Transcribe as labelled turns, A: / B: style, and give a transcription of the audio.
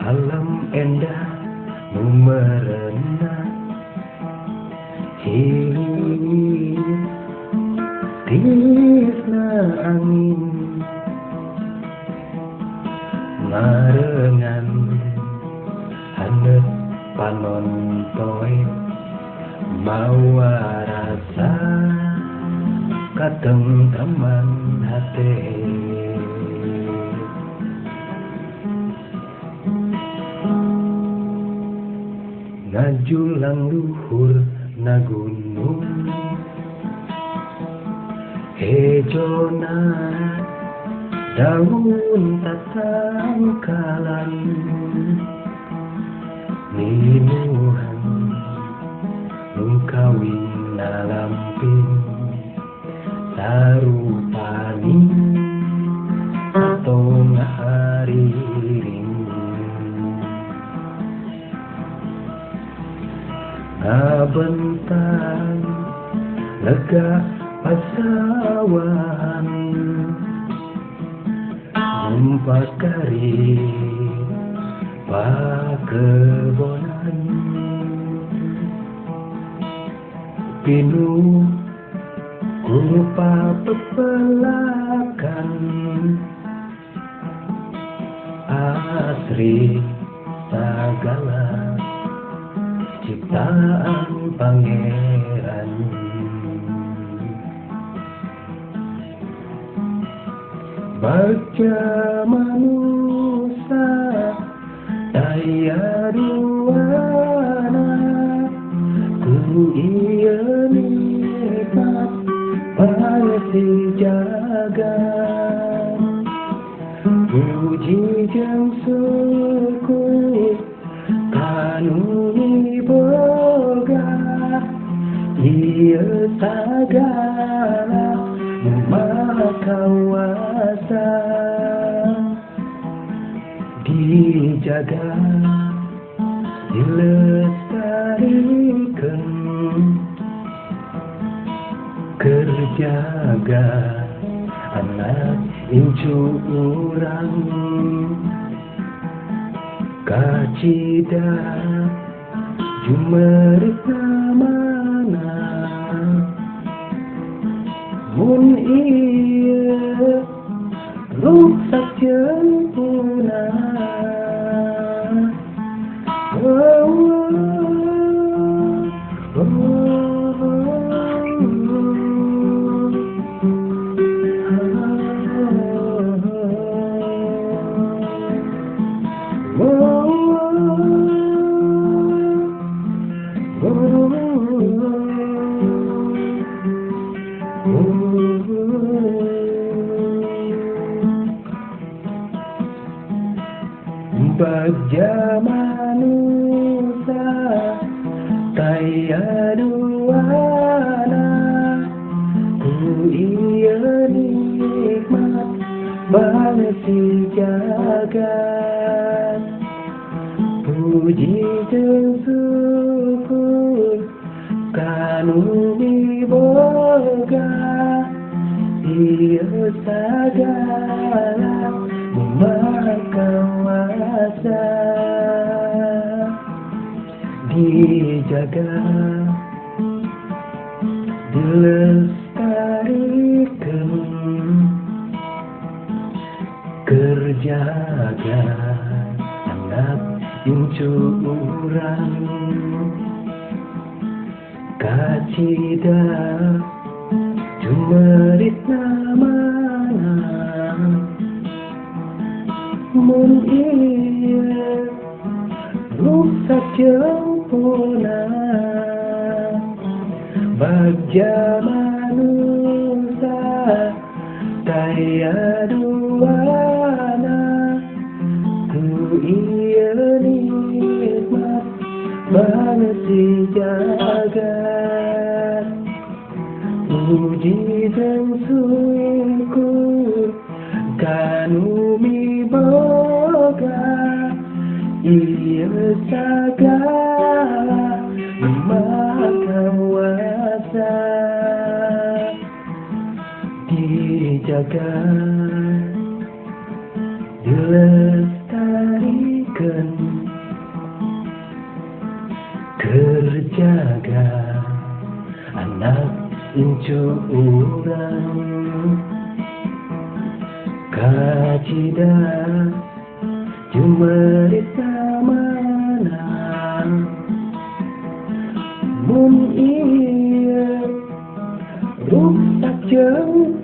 A: Alam endah memerena hilir tisna angin marengan hanet panontoy mawa rasa katengtraman hate ngajulang luhur na gunung hejona daun tatangkalan minuhan nungkawin nalamping sarupani atau ngahariring ngabentang lega pasawahan mempakari pakebonan pinuh rupa pepelakan asri segala ciptaan pangeran baca manusia daya duana ku iya nikmat pasti jagat puji jeung syukur kanu boga ieu sagala maha kawasa dijaga dilestarikan kerjaga anak incu urang kacida jumerit namana mun ieu rusak jeung punah baja manusia daya duana ku iya nikmat banget si jagat puji jeung syukur kanu miboga ieu sagala maha kawasa dijaga dilestarikan kerjaga anak incu urang kacida jumerit namana mun ieu rusak jeung punah baja manusia daya duana ku ieu nikmat banget si jagat puji jeung syukur kanu miboga ieu sagala maha kawasa dijaga dilestarikan anak incu urang kacida jumerita mana mun ieu rusak jeung